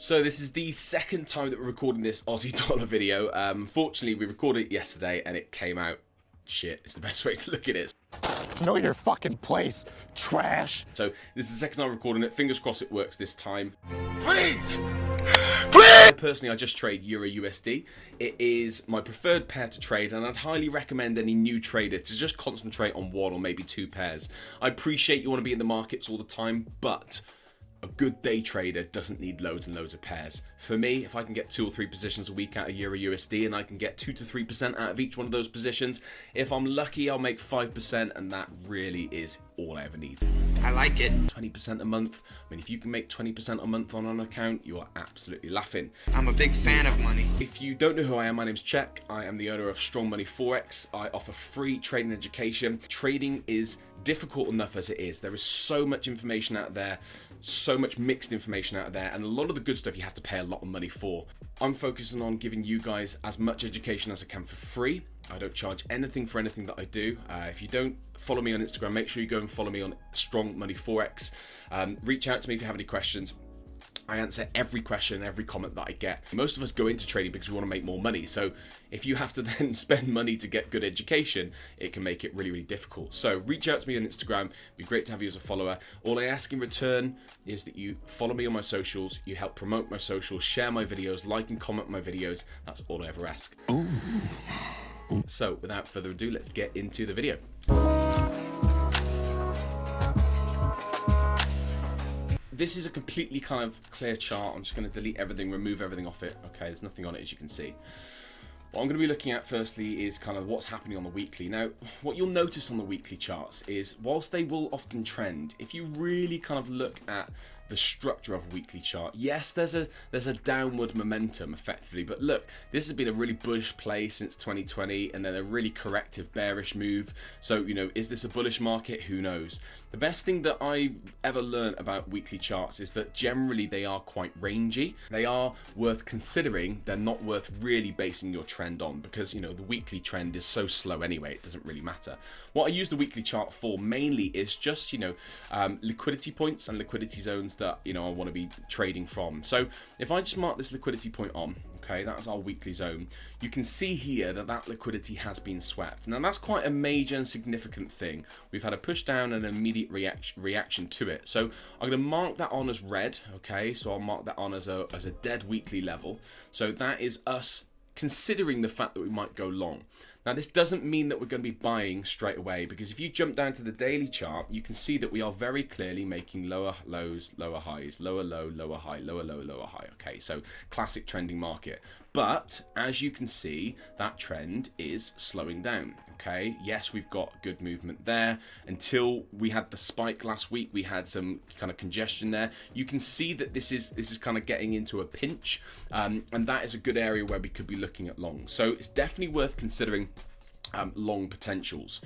So this is the second time that we're recording this Aussie dollar video. Fortunately, we recorded it yesterday and it came out shit. It's the best way to look at it. Know your fucking place, trash. So this is the second time I'm recording it. Fingers crossed it works this time. Please! Personally, I just trade Euro USD. It is my preferred pair to trade, and I'd highly recommend any new trader to just concentrate on one or maybe two pairs. I appreciate you want to be in the markets all the time, but a good day trader doesn't need loads and loads of pairs. For me, if I can get 2 or 3 positions a week out of Euro USD and I can get 2 to 3% out of each one of those positions, if I'm lucky, I'll make 5%, and that really is all I ever need. I like it. 20% a month. I mean, if you can make 20% a month on an account, you are absolutely laughing. I'm a big fan of money. If you don't know who I am, my name's Czech. I am the owner of Strong Money Forex. I offer free trading education. Trading is difficult enough as it is. There is so much information out there, so much mixed information out there, and a lot of the good stuff you have to pay a lot of money for. I'm focusing on giving you guys as much education as I can for free. I don't charge anything for anything that I do. If you don't follow me on Instagram, make sure you go and follow me on Strong Money Forex. Reach out to me if you have any questions. I answer every question, every comment that I get. Most of us go into trading because we want to make more money. So if you have to then spend money to get good education, it can make it really, really difficult. So reach out to me on Instagram. It'd be great to have you as a follower. All I ask in return is that you follow me on my socials, you help promote my socials, share my videos, like and comment my videos. That's all I ever ask. Ooh. So without further ado, let's get into the video. This is a completely kind of clear chart. I'm just going to delete everything, remove everything off it. Okay, there's nothing on it, as you can see. What I'm going to be looking at firstly is kind of what's happening on the weekly. Now, what you'll notice on the weekly charts is, whilst they will often trend, if you really kind of look at the structure of a weekly chart, yes, there's a downward momentum effectively, but look, this has been a really bullish play since 2020, and then a really corrective bearish move. So, you know, is this a bullish market? Who knows? The best thing that I ever learned about weekly charts is that generally they are quite rangy. They are worth considering. They're not worth really basing your trend on, because, you know, the weekly trend is so slow anyway, it doesn't really matter. What I use the weekly chart for mainly is just, you know, liquidity points and liquidity zones that, you know, I want to be trading from. So if I just mark this liquidity point on, okay, that's our weekly zone, you can see here that that liquidity has been swept. Now that's quite a major and significant thing. We've had a push down and an immediate reaction to it. So I'm going to mark that on as red, okay, so I'll mark that on as a dead weekly level. So that is us considering the fact that we might go long. Now this doesn't mean that we're going to be buying straight away, because if you jump down to the daily chart, you can see that we are very clearly making lower lows, lower highs, lower low, lower high, lower low, lower high. Okay, so classic trending market. But as you can see, that trend is slowing down. Okay, yes, we've got good movement there until we had the spike last week. We had some kind of congestion there. You can see that this is kind of getting into a pinch, and that is a good area where we could be looking at long. So it's definitely worth considering long potentials.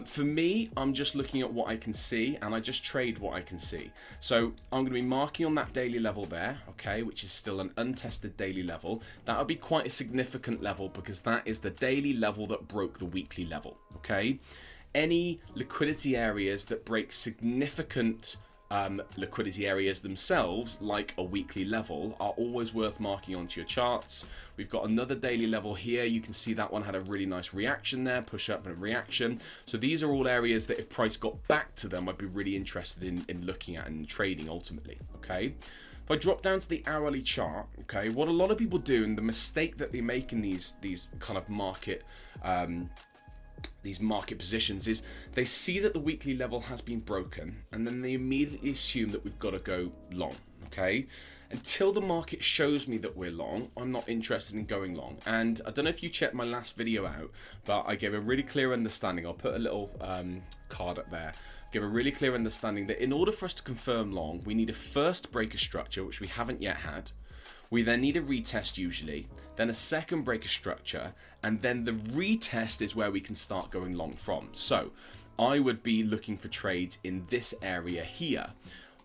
For me, I'm just looking at what I can see, and I just trade what I can see. So I'm going to be marking on that daily level there, okay, which is still an untested daily level. That'll be quite a significant level, because that is the daily level that broke the weekly level. Okay, any liquidity areas that break significant liquidity areas themselves, like a weekly level, are always worth marking onto your charts. We've got another daily level here. You can see that one had a really nice reaction there, push up and reaction. So these are all areas that if price got back to them, I'd be really interested in looking at and trading ultimately. Okay, if I drop down to the hourly chart, okay, what a lot of people do, and the mistake that they make in these kind of market positions, is they see that the weekly level has been broken, and then they immediately assume that we've got to go long. Okay, until the market shows me that we're long, I'm not interested in going long. And I don't know if you checked my last video out, but I gave a really clear understanding. I'll put a little card up there. Give a really clear understanding that in order for us to confirm long, we need to first break a structure, which we haven't yet had. We then need a retest usually, then a second break of structure, and then the retest is where we can start going long from. So I would be looking for trades in this area here.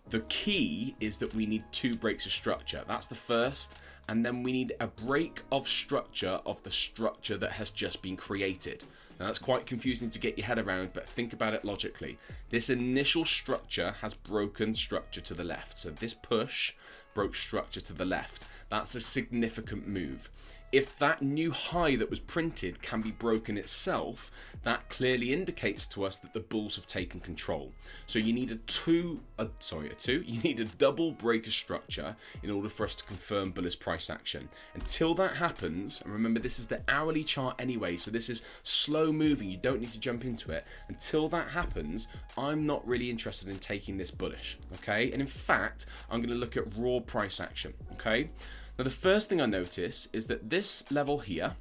The key is that we need 2 breaks of structure. That's the first, and then we need a break of structure of the structure that has just been created. Now that's quite confusing to get your head around, but think about it logically. This initial structure has broken structure to the left. So this push broke structure to the left. That's a significant move. If that new high that was printed can be broken itself, that clearly indicates to us that the bulls have taken control. So you need you need a double breaker structure in order for us to confirm bullish price action. Until that happens, and remember this is the hourly chart anyway, so this is slow moving, you don't need to jump into it. Until that happens, I'm not really interested in taking this bullish, okay? And in fact, I'm going to look at raw price action, okay? Now the first thing I notice is that this level here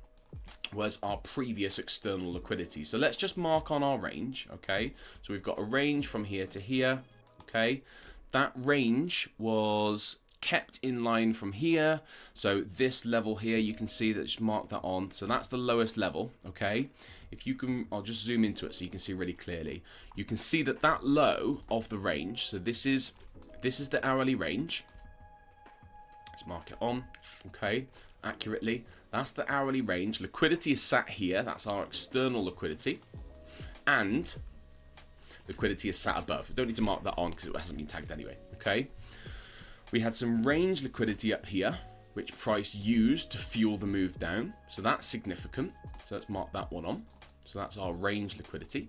was our previous external liquidity. So let's just mark on our range, okay? So we've got a range from here to here, okay? That range was kept in line from here. So this level here, you can see that, just mark that on. So that's the lowest level, okay? If you can, I'll just zoom into it so you can see really clearly. You can see that that low of the range, so this is the hourly range. Let's mark it on, okay, accurately. That's the hourly range. Liquidity is sat here. That's our external liquidity. And liquidity is sat above. We don't need to mark that on because it hasn't been tagged anyway, okay? We had some range liquidity up here, which price used to fuel the move down. So that's significant. So let's mark that one on. So that's our range liquidity.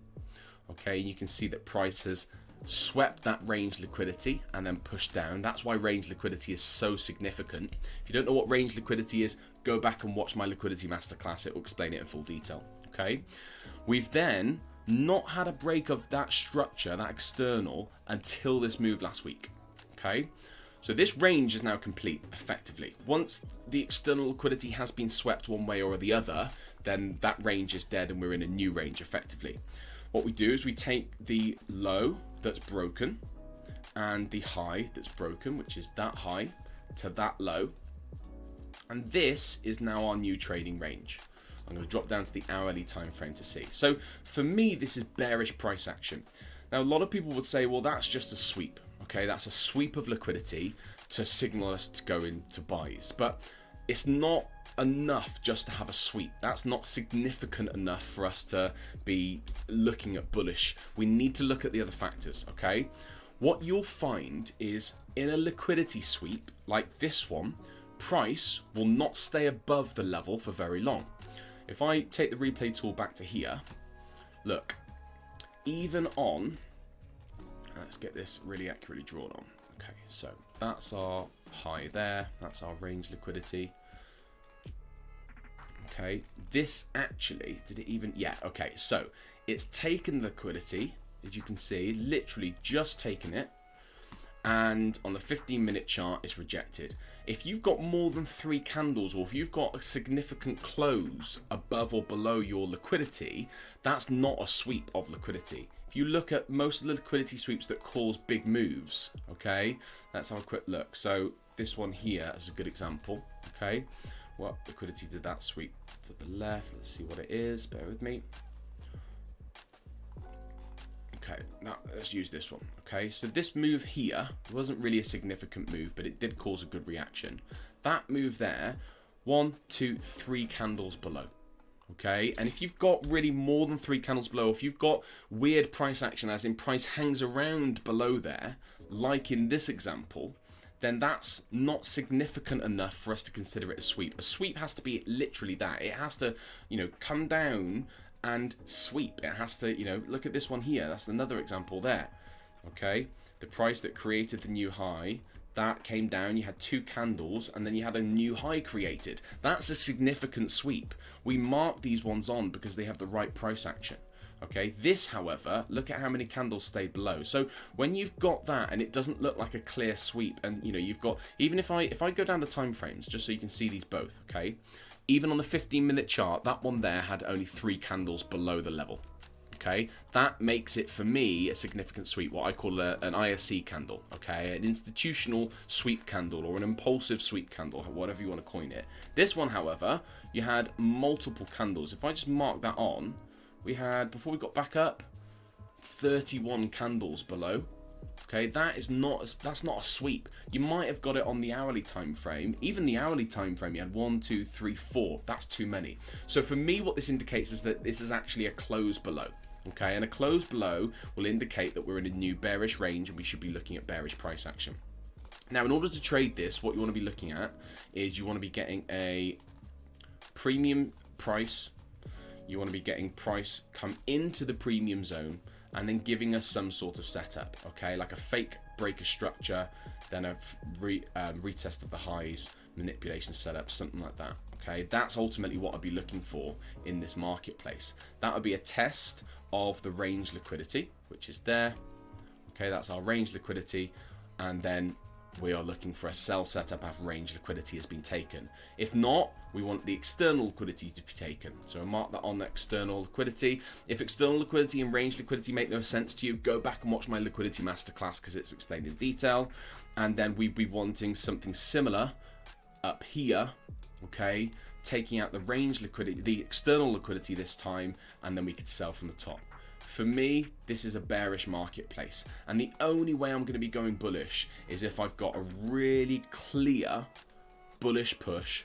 Okay, you can see that price has swept that range liquidity and then pushed down. That's why range liquidity is so significant. If you don't know what range liquidity is, go back and watch my Liquidity Masterclass. It will explain it in full detail. Okay, we've then not had a break of that structure, that external, until this move last week. Okay, so this range is now complete effectively. Once the external liquidity has been swept one way or the other, then that range is dead and we're in a new range effectively. What we do is we take the low that's broken and the high that's broken, which is that high to that low. And this is now our new trading range. I'm going to drop down to the hourly time frame to see. So for me, this is bearish price action. Now, a lot of people would say, well, that's just a sweep. Okay, that's a sweep of liquidity to signal us to go into buys. But it's not enough just to have a sweep. That's not significant enough for us to be looking at bullish. We need to look at the other factors, okay? What you'll find is in a liquidity sweep like this one, price will not stay above the level for very long. If I take the replay tool back to here, look, even on, let's get this really accurately drawn on. Okay, so that's our high there, that's our range liquidity. Okay, this actually, did it even, yeah, okay, so it's taken liquidity, as you can see, literally just taken it, and on the 15-minute chart, it's rejected. If you've got more than 3 candles, or if you've got a significant close above or below your liquidity, that's not a sweep of liquidity. If you look at most of the liquidity sweeps that cause big moves, okay, let's have a quick look. So this one here is a good example, okay. What liquidity did that sweep to the left? Let's see what it is. Bear with me. Okay, now let's use this one. Okay, so this move here wasn't really a significant move, but it did cause a good reaction. That move there, 1, 2, 3 candles below. Okay, and if you've got really more than 3 candles below, if you've got weird price action, as in price hangs around below there, like in this example, then that's not significant enough for us to consider it a sweep. A sweep has to be literally that. It has to, you know, come down and sweep. It has to, you know, look at this one here. That's another example there. Okay, the price that created the new high, that came down, you had 2 candles, and then you had a new high created. That's a significant sweep. We mark these ones on because they have the right price action. Okay, this, however, look at how many candles stayed below. So when you've got that and it doesn't look like a clear sweep, and you know you've got, even if I go down the time frames just so you can see these both, okay, even on the 15-minute chart, that one there had only 3 candles below the level. Okay, that makes it for me a significant sweep, what I call an ISC candle, okay, an institutional sweep candle or an impulsive sweep candle, whatever you want to coin it. This one, however, you had multiple candles. If I just mark that on, we had, before we got back up, 31 candles below. Okay, that's not a sweep. You might have got it on the hourly time frame. Even the hourly time frame, you had 1, 2, 3, 4. That's too many. So for me, what this indicates is that this is actually a close below. Okay, and a close below will indicate that we're in a new bearish range and we should be looking at bearish price action. Now, in order to trade this, what you want to be looking at is you want to be getting a premium price. You want to be getting price come into the premium zone and then giving us some sort of setup, okay? Like a fake breaker structure, then a retest of the highs, manipulation setup, something like that, okay? That's ultimately what I'd be looking for in this marketplace. That would be a test of the range liquidity, which is there. Okay, that's our range liquidity, and then we are looking for a sell setup after range liquidity has been taken. If not, we want the external liquidity to be taken. So I'll mark that on the external liquidity. If external liquidity and range liquidity make no sense to you, go back and watch my Liquidity Masterclass because it's explained in detail. And then we'd be wanting something similar up here, okay, taking out the range liquidity, the external liquidity this time, and then we could sell from the top. For me, this is a bearish marketplace, and the only way I'm going to be going bullish is if I've got a really clear bearish push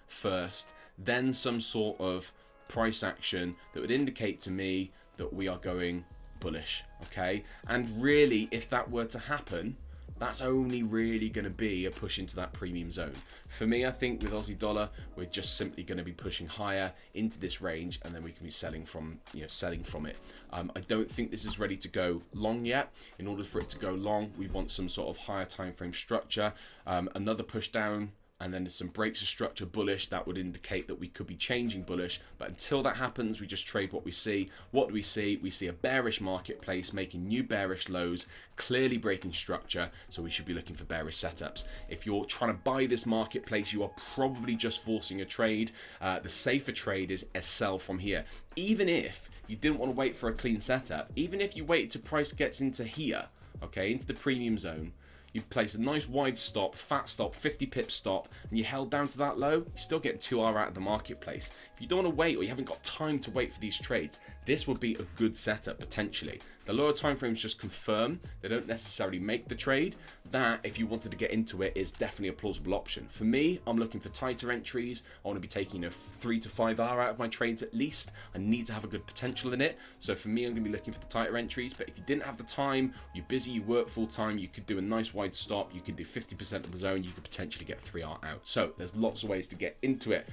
first, then some sort of price action that would indicate to me that we are going bullish, okay? And really, if that were to happen, that's only really going to be a push into that premium zone. For me, I think with Aussie dollar, we're just simply going to be pushing higher into this range, and then we can be selling from, selling from it. I don't think this is ready to go long yet. In order for it to go long, we want some sort of higher time frame structure, another push down, and then some breaks of structure bullish. That would indicate that we could be changing bullish, but until that happens, we just trade what we see. What do we see? We see a bearish marketplace making new bearish lows, clearly breaking structure, so we should be looking for bearish setups. If you're trying to buy this marketplace, you are probably just forcing a trade. The safer trade is a sell from here. Even if you didn't want to wait for a clean setup, even if you wait till price gets into here, okay, into the premium zone, you place a nice wide stop, fat stop, 50 pip stop, and you held down to that low, you still get 2R out of the marketplace. If you don't want to wait, or you haven't got time to wait for these trades, this would be a good setup potentially. The lower time frames just confirm, they don't necessarily make the trade. That, if you wanted to get into it, is definitely a plausible option. For me, I'm looking for tighter entries. I want to be taking 3 to 5R out of my trades at least. I need to have a good potential in it. So for me, I'm going to be looking for the tighter entries. But if you didn't have the time, you're busy, you work full time, you could do a nice wide stop, you could do 50% of the zone, you could potentially get 3R out. So there's lots of ways to get into it.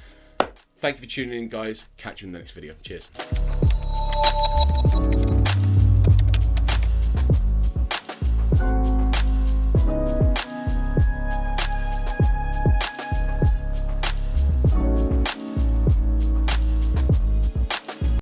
Thank you for tuning in, guys. Catch you in the next video. Cheers.